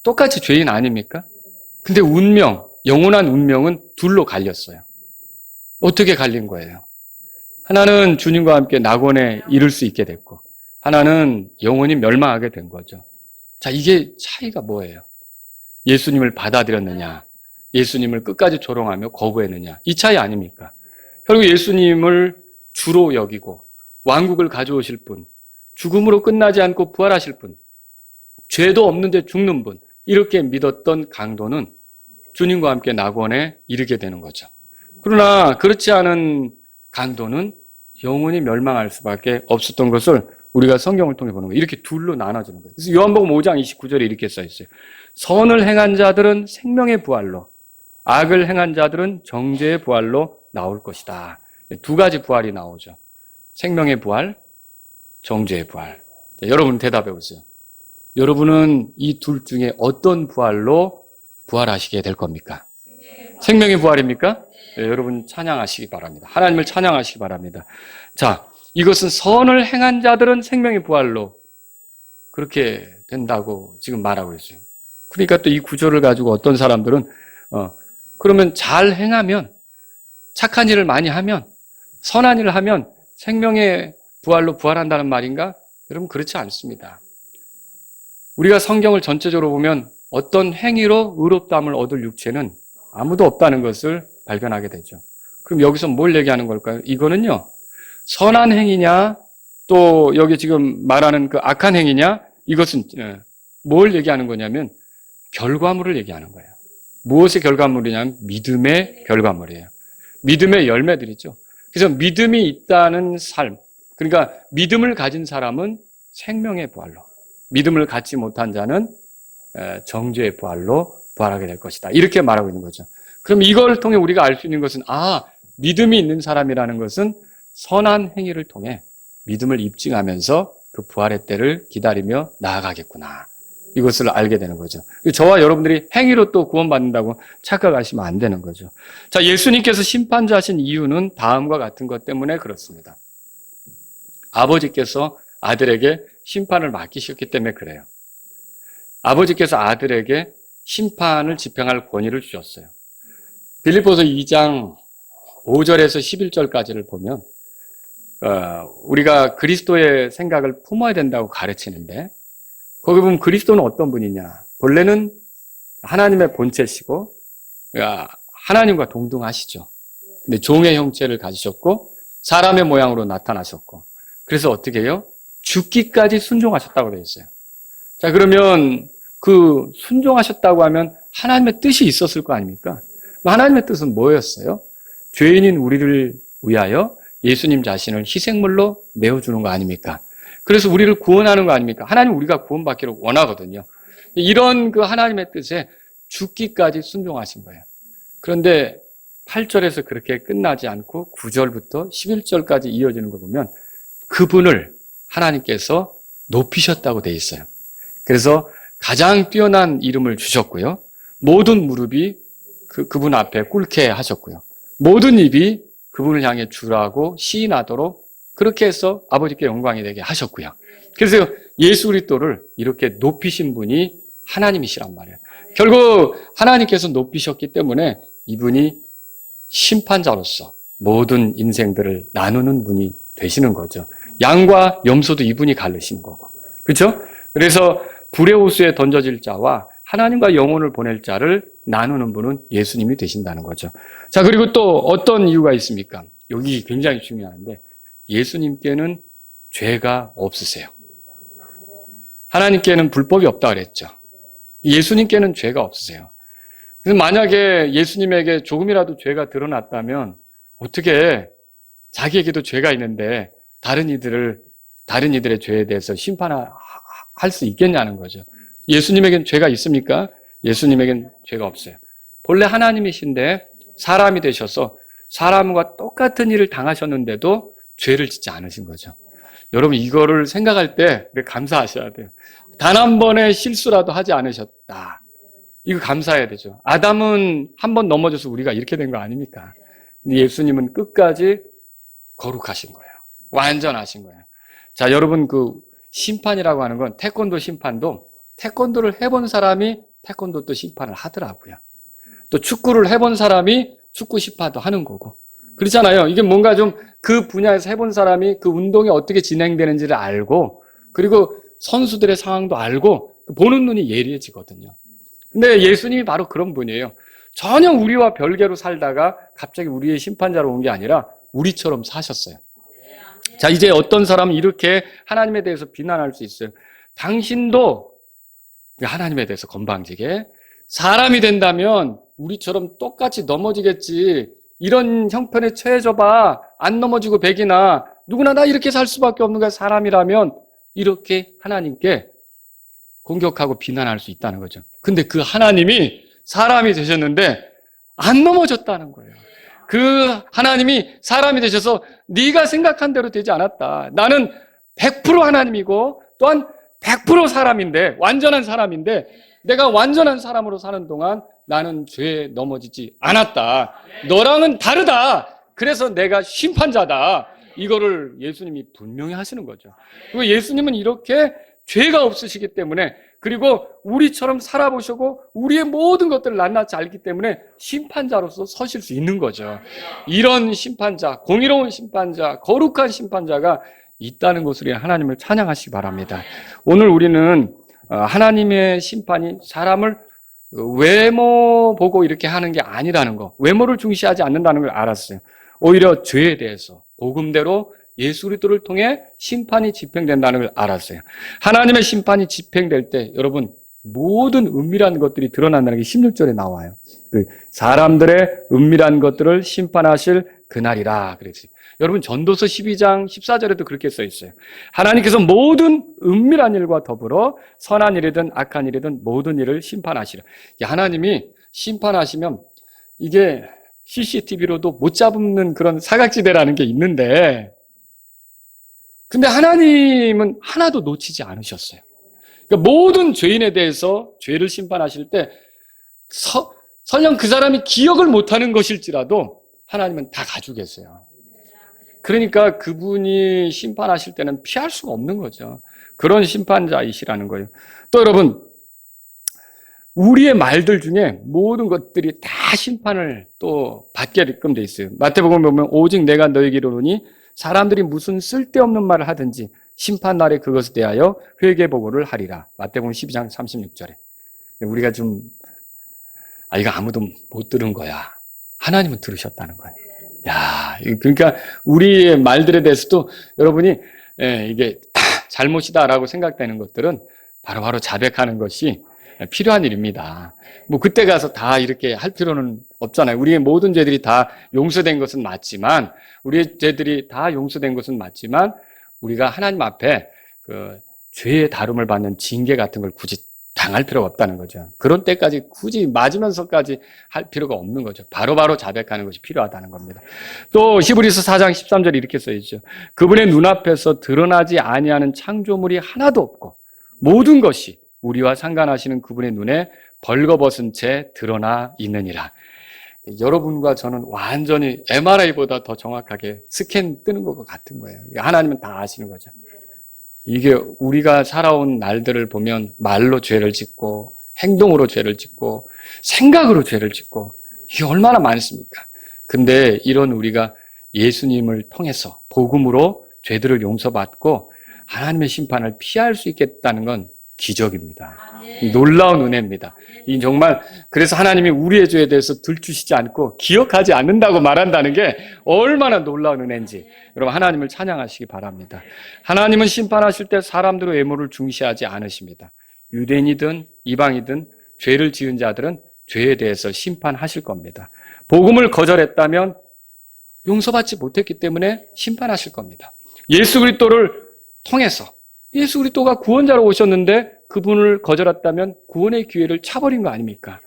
똑같이 죄인 아닙니까? 근데 운명, 영원한 운명은 둘로 갈렸어요. 어떻게 갈린 거예요? 하나는 주님과 함께 낙원에 이를 수 있게 됐고 하나는 영원히 멸망하게 된 거죠. 자, 이게 차이가 뭐예요? 예수님을 받아들였느냐, 예수님을 끝까지 조롱하며 거부했느냐, 이 차이 아닙니까? 결국 예수님을 주로 여기고 왕국을 가져오실 분, 죽음으로 끝나지 않고 부활하실 분, 죄도 없는데 죽는 분, 이렇게 믿었던 강도는 주님과 함께 낙원에 이르게 되는 거죠. 그러나 그렇지 않은 강도는 영원히 멸망할 수밖에 없었던 것을 우리가 성경을 통해 보는 거예요. 이렇게 둘로 나눠지는 거예요. 그래서 요한복음 5장 29절에 이렇게 써 있어요. 선을 행한 자들은 생명의 부활로, 악을 행한 자들은 정죄의 부활로 나올 것이다. 두 가지 부활이 나오죠. 생명의 부활, 정죄의 부활. 자, 여러분 대답해 보세요. 여러분은 이 둘 중에 어떤 부활로 부활하시게 될 겁니까? 생명의 부활입니까? 네, 여러분 찬양하시기 바랍니다. 하나님을 찬양하시기 바랍니다. 자, 이것은 선을 행한 자들은 생명의 부활로 그렇게 된다고 지금 말하고 있어요. 그러니까 또 이 구절을 가지고 어떤 사람들은 그러면 잘 행하면, 착한 일을 많이 하면, 선한 일을 하면 생명의 부활로 부활한다는 말인가? 여러분 그렇지 않습니다. 우리가 성경을 전체적으로 보면 어떤 행위로 의롭다함을 얻을 육체는 아무도 없다는 것을 발견하게 되죠. 그럼 여기서 뭘 얘기하는 걸까요? 이거는요, 선한 행위냐, 또 여기 지금 말하는 그 악한 행위냐, 이것은 뭘 얘기하는 거냐면 결과물을 얘기하는 거예요. 무엇의 결과물이냐면 믿음의 결과물이에요. 믿음의 열매들이죠. 그래서 믿음이 있다는 삶, 그러니까 믿음을 가진 사람은 생명의 부활로, 믿음을 갖지 못한 자는 정죄의 부활로 부활하게 될 것이다. 이렇게 말하고 있는 거죠. 그럼 이걸 통해 우리가 알 수 있는 것은, 믿음이 있는 사람이라는 것은 선한 행위를 통해 믿음을 입증하면서 그 부활의 때를 기다리며 나아가겠구나. 이것을 알게 되는 거죠. 저와 여러분들이 행위로 또 구원받는다고 착각하시면 안 되는 거죠. 자, 예수님께서 심판자신 이유는 다음과 같은 것 때문에 그렇습니다. 아버지께서 아들에게 심판을 맡기셨기 때문에 그래요. 아버지께서 아들에게 심판을 집행할 권위를 주셨어요. 빌립보서 2장 5절에서 11절까지를 보면 우리가 그리스도의 생각을 품어야 된다고 가르치는데, 거기 보면 그리스도는 어떤 분이냐? 본래는 하나님의 본체시고 하나님과 동등하시죠. 근데 종의 형체를 가지셨고 사람의 모양으로 나타나셨고, 그래서 어떻게 해요? 죽기까지 순종하셨다고 되어 있어요. 자, 그러면 그 순종하셨다고 하면 하나님의 뜻이 있었을 거 아닙니까? 하나님의 뜻은 뭐였어요? 죄인인 우리를 위하여 예수님 자신을 희생물로 내어주는 거 아닙니까? 그래서 우리를 구원하는 거 아닙니까? 하나님 우리가 구원받기를 원하거든요. 이런 그 하나님의 뜻에 죽기까지 순종하신 거예요. 그런데 8절에서 그렇게 끝나지 않고 9절부터 11절까지 이어지는 거 보면 그분을 하나님께서 높이셨다고 돼 있어요. 그래서 가장 뛰어난 이름을 주셨고요. 모든 무릎이 그분 앞에 꿇게 하셨고요. 모든 입이 그분을 향해 주라고 시인하도록 그렇게 해서 아버지께 영광이 되게 하셨고요. 그래서 예수 그리스도를 이렇게 높이신 분이 하나님이시란 말이에요. 결국 하나님께서 높이셨기 때문에 이분이 심판자로서 모든 인생들을 나누는 분이 되시는 거죠. 양과 염소도 이분이 가르신 거고. 그렇죠? 그래서 불의 호수에 던져질 자와 하나님과 영혼을 보낼 자를 나누는 분은 예수님이 되신다는 거죠. 자, 그리고 또 어떤 이유가 있습니까? 여기 굉장히 중요한데, 예수님께는 죄가 없으세요. 하나님께는 불법이 없다 그랬죠. 예수님께는 죄가 없으세요. 그래서 만약에 예수님에게 조금이라도 죄가 드러났다면 어떻게 자기에게도 죄가 있는데 다른 이들의 죄에 대해서 심판할 수 있겠냐는 거죠. 예수님에겐 죄가 있습니까? 예수님에겐 죄가 없어요. 본래 하나님이신데 사람이 되셔서 사람과 똑같은 일을 당하셨는데도 죄를 짓지 않으신 거죠. 여러분 이거를 생각할 때 감사하셔야 돼요. 단 한 번의 실수라도 하지 않으셨다. 이거 감사해야 되죠. 아담은 한 번 넘어져서 우리가 이렇게 된 거 아닙니까? 근데 예수님은 끝까지 거룩하신 거예요. 완전하신 거예요. 자, 여러분 그 심판이라고 하는 건 태권도 심판도 태권도를 해본 사람이 태권도 또 심판을 하더라고요. 또 축구를 해본 사람이 축구 심판도 하는 거고. 그렇잖아요. 이게 뭔가 좀 그 분야에서 해본 사람이 그 운동이 어떻게 진행되는지를 알고, 그리고 선수들의 상황도 알고 보는 눈이 예리해지거든요. 근데 예수님이 바로 그런 분이에요. 전혀 우리와 별개로 살다가 갑자기 우리의 심판자로 온 게 아니라 우리처럼 사셨어요. 자, 이제 어떤 사람은 이렇게 하나님에 대해서 비난할 수 있어요. 당신도 하나님에 대해서 건방지게 사람이 된다면 우리처럼 똑같이 넘어지겠지. 이런 형편에 처해져 봐. 안 넘어지고 백이나 누구나 다 이렇게 살 수밖에 없는 거야. 사람이라면 이렇게 하나님께 공격하고 비난할 수 있다는 거죠. 근데 그 하나님이 사람이 되셨는데 안 넘어졌다는 거예요. 그 하나님이 사람이 되셔서 네가 생각한 대로 되지 않았다. 나는 100% 하나님이고 또한 100% 사람인데, 완전한 사람인데 내가 완전한 사람으로 사는 동안 나는 죄에 넘어지지 않았다. 너랑은 다르다. 그래서 내가 심판자다. 이거를 예수님이 분명히 하시는 거죠. 그리고 예수님은 이렇게 죄가 없으시기 때문에, 그리고 우리처럼 살아보시고 우리의 모든 것들을 낱낱이 알기 때문에 심판자로서 서실 수 있는 거죠. 이런 심판자, 공의로운 심판자, 거룩한 심판자가 있다는 것으로 하나님을 찬양하시기 바랍니다. 오늘 우리는 하나님의 심판이 사람을 외모 보고 이렇게 하는 게 아니라는 거, 외모를 중시하지 않는다는 걸 알았어요. 오히려 죄에 대해서 복음대로 예수 그리스도를 통해 심판이 집행된다는 걸 알았어요. 하나님의 심판이 집행될 때 여러분 모든 은밀한 것들이 드러난다는 게 16절에 나와요. 사람들의 은밀한 것들을 심판하실 그날이라 그랬어요. 여러분 전도서 12장 14절에도 그렇게 써 있어요. 하나님께서 모든 은밀한 일과 더불어 선한 일이든 악한 일이든 모든 일을 심판하시라. 하나님이 심판하시면 이게 CCTV로도 못 잡는 그런 사각지대라는 게 있는데, 근데 하나님은 하나도 놓치지 않으셨어요. 그러니까 모든 죄인에 대해서 죄를 심판하실 때 설령 그 사람이 기억을 못하는 것일지라도 하나님은 다 가지고 계세요. 그러니까 그분이 심판하실 때는 피할 수가 없는 거죠. 그런 심판자이시라는 거예요. 또 여러분, 우리의 말들 중에 모든 것들이 다 심판을 또 받게끔 돼 있어요. 마태복음 보면 오직 내가 너에게 이르노니 사람들이 무슨 쓸데없는 말을 하든지 심판날에 그것에 대하여 회개보고를 하리라. 마태복음 12장 36절에. 우리가 좀 이거 아무도 못 들은 거야. 하나님은 들으셨다는 거예요. 야, 그러니까 우리의 말들에 대해서도 여러분이 이게 잘못이다라고 생각되는 것들은 바로바로 자백하는 것이 필요한 일입니다. 뭐 그때 가서 다 이렇게 할 필요는 없잖아요. 우리의 모든 죄들이 다 용서된 것은 맞지만, 우리의 죄들이 다 용서된 것은 맞지만 우리가 하나님 앞에 그 죄의 다름을 받는 징계 같은 걸 굳이 당할 필요가 없다는 거죠. 그런 때까지 굳이 맞으면서까지 할 필요가 없는 거죠. 바로바로 자백하는 것이 필요하다는 겁니다. 또 히브리서 4장 13절에 이렇게 써 있죠. 그분의 눈앞에서 드러나지 아니하는 창조물이 하나도 없고 모든 것이 우리와 상관하시는 그분의 눈에 벌거벗은 채 드러나 있느니라. 여러분과 저는 완전히 MRI보다 더 정확하게 스캔 뜨는 것 같은 거예요. 하나님은 다 아시는 거죠. 이게 우리가 살아온 날들을 보면 말로 죄를 짓고 행동으로 죄를 짓고 생각으로 죄를 짓고 이게 얼마나 많습니까? 근데 이런 우리가 예수님을 통해서 복음으로 죄들을 용서받고 하나님의 심판을 피할 수 있겠다는 건 기적입니다. 놀라운 은혜입니다. 이 정말 그래서 하나님이 우리의 죄에 대해서 들추시지 않고 기억하지 않는다고 말한다는 게 얼마나 놀라운 은혜인지 여러분 하나님을 찬양하시기 바랍니다. 하나님은 심판하실 때 사람들의 외모를 중시하지 않으십니다. 유대인이든 이방이든 죄를 지은 자들은 죄에 대해서 심판하실 겁니다. 복음을 거절했다면 용서받지 못했기 때문에 심판하실 겁니다. 예수 그리스도를 통해서 예수 그리스도가 구원자로 오셨는데 그분을 거절했다면 구원의 기회를 차버린 거 아닙니까?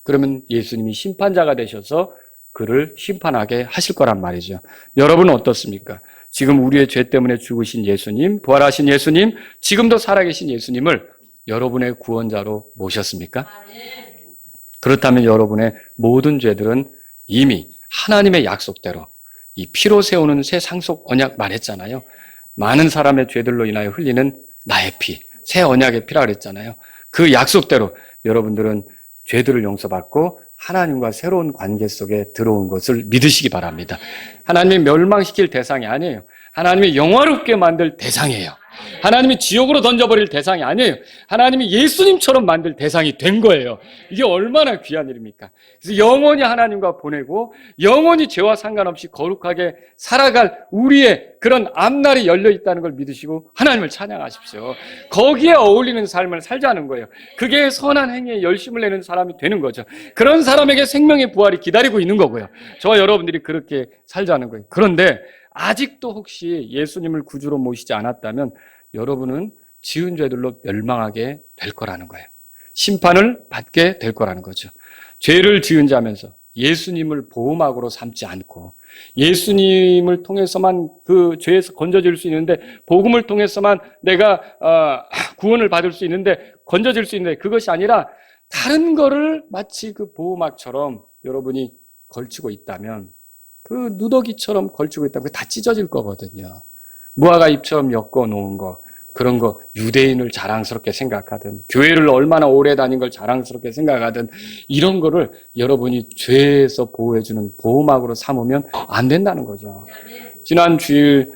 그러면 예수님이 심판자가 되셔서 그를 심판하게 하실 거란 말이죠. 여러분은 어떻습니까? 지금 우리의 죄 때문에 죽으신 예수님, 부활하신 예수님, 지금도 살아계신 예수님을 여러분의 구원자로 모셨습니까? 그렇다면 여러분의 모든 죄들은 이미 하나님의 약속대로 이 피로 세우는 새 상속 언약 말했잖아요. 많은 사람의 죄들로 인하여 흘리는 나의 피, 새 언약의 피라 그랬잖아요. 그 약속대로 여러분들은 죄들을 용서받고 하나님과 새로운 관계 속에 들어온 것을 믿으시기 바랍니다. 하나님이 멸망시킬 대상이 아니에요. 하나님이 영화롭게 만들 대상이에요. 하나님이 지옥으로 던져버릴 대상이 아니에요. 하나님이 예수님처럼 만들 대상이 된 거예요. 이게 얼마나 귀한 일입니까? 그래서 영원히 하나님과 보내고 영원히 죄와 상관없이 거룩하게 살아갈 우리의 그런 앞날이 열려 있다는 걸 믿으시고 하나님을 찬양하십시오. 거기에 어울리는 삶을 살자는 거예요. 그게 선한 행위에 열심을 내는 사람이 되는 거죠. 그런 사람에게 생명의 부활이 기다리고 있는 거고요. 저와 여러분들이 그렇게 살자는 거예요. 그런데 아직도 혹시 예수님을 구주로 모시지 않았다면 여러분은 지은 죄들로 멸망하게 될 거라는 거예요. 심판을 받게 될 거라는 거죠. 죄를 지은 자면서 예수님을 보호막으로 삼지 않고 예수님을 통해서만 그 죄에서 건져질 수 있는데 복음을 통해서만 내가 구원을 받을 수 있는데 건져질 수 있는데 그것이 아니라 다른 거를 마치 그 보호막처럼 여러분이 걸치고 있다면 그 누더기처럼 걸치고 있다면 그게 다 찢어질 거거든요. 무화과 잎처럼 엮어 놓은 거 그런 거 유대인을 자랑스럽게 생각하든 교회를 얼마나 오래 다닌 걸 자랑스럽게 생각하든 이런 거를 여러분이 죄에서 보호해주는 보호막으로 삼으면 안 된다는 거죠. 지난 주일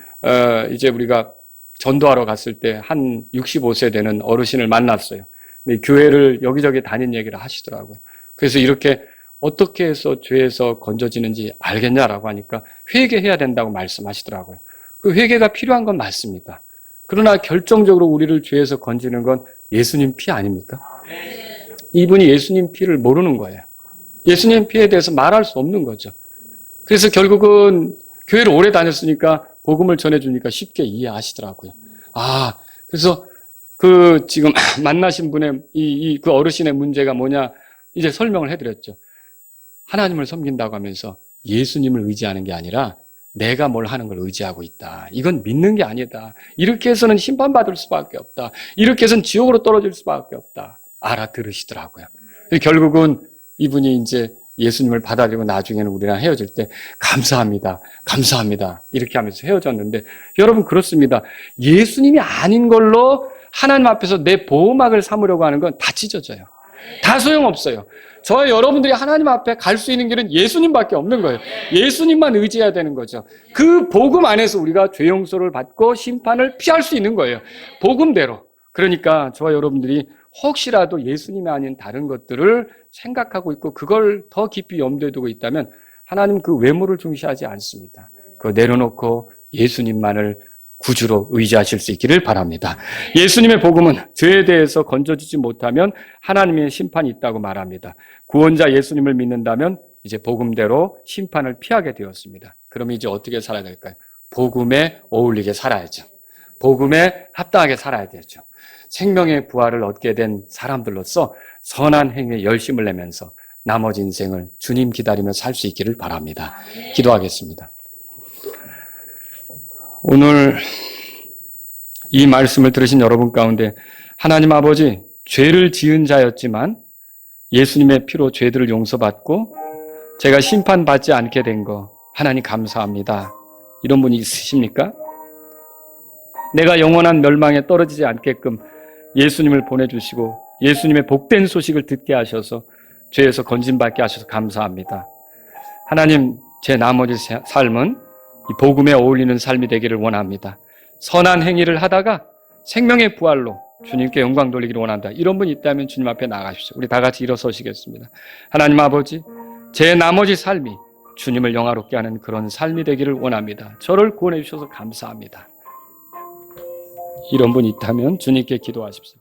이제 우리가 전도하러 갔을 때 한 65세 되는 어르신을 만났어요. 근데 교회를 여기저기 다닌 얘기를 하시더라고요. 그래서 이렇게 어떻게 해서 죄에서 건져지는지 알겠냐라고 하니까 회개해야 된다고 말씀하시더라고요. 그 회개가 필요한 건 맞습니다. 그러나 결정적으로 우리를 죄에서 건지는 건 예수님 피 아닙니까? 이분이 예수님 피를 모르는 거예요. 예수님 피에 대해서 말할 수 없는 거죠. 그래서 결국은 교회를 오래 다녔으니까 복음을 전해주니까 쉽게 이해하시더라고요. 그래서 그 지금 만나신 분의 그 어르신의 문제가 뭐냐 이제 설명을 해드렸죠. 하나님을 섬긴다고 하면서 예수님을 의지하는 게 아니라 내가 뭘 하는 걸 의지하고 있다. 이건 믿는 게 아니다. 이렇게 해서는 심판받을 수밖에 없다. 이렇게 해서는 지옥으로 떨어질 수밖에 없다. 알아들으시더라고요. 결국은 이분이 이제 예수님을 받아들이고 나중에는 우리랑 헤어질 때 감사합니다. 감사합니다. 이렇게 하면서 헤어졌는데 여러분 그렇습니다. 예수님이 아닌 걸로 하나님 앞에서 내 보호막을 삼으려고 하는 건 다 찢어져요. 다 소용없어요. 저와 여러분들이 하나님 앞에 갈 수 있는 길은 예수님밖에 없는 거예요. 예수님만 의지해야 되는 거죠. 그 복음 안에서 우리가 죄 용서를 받고 심판을 피할 수 있는 거예요. 복음대로. 그러니까 저와 여러분들이 혹시라도 예수님이 아닌 다른 것들을 생각하고 있고 그걸 더 깊이 염두에 두고 있다면 하나님 그 외모를 중시하지 않습니다. 그거 내려놓고 예수님만을 구주로 의지하실 수 있기를 바랍니다. 예수님의 복음은 죄에 대해서 건져지지 못하면 하나님의 심판이 있다고 말합니다. 구원자 예수님을 믿는다면 이제 복음대로 심판을 피하게 되었습니다. 그럼 이제 어떻게 살아야 될까요? 복음에 어울리게 살아야죠. 복음에 합당하게 살아야 되죠. 생명의 부활을 얻게 된 사람들로서 선한 행위에 열심을 내면서 나머지 인생을 주님 기다리며 살 수 있기를 바랍니다. 기도하겠습니다. 오늘 이 말씀을 들으신 여러분 가운데 하나님 아버지 죄를 지은 자였지만 예수님의 피로 죄들을 용서받고 제가 심판받지 않게 된 거 하나님 감사합니다. 이런 분이 있으십니까? 내가 영원한 멸망에 떨어지지 않게끔 예수님을 보내주시고 예수님의 복된 소식을 듣게 하셔서 죄에서 건짐받게 하셔서 감사합니다. 하나님 제 나머지 삶은 이 복음에 어울리는 삶이 되기를 원합니다. 선한 행위를 하다가 생명의 부활로 주님께 영광 돌리기를 원한다. 이런 분이 있다면 주님 앞에 나가십시오. 우리 다 같이 일어서시겠습니다. 하나님 아버지, 제 나머지 삶이 주님을 영화롭게 하는 그런 삶이 되기를 원합니다. 저를 구원해 주셔서 감사합니다. 이런 분이 있다면 주님께 기도하십시오.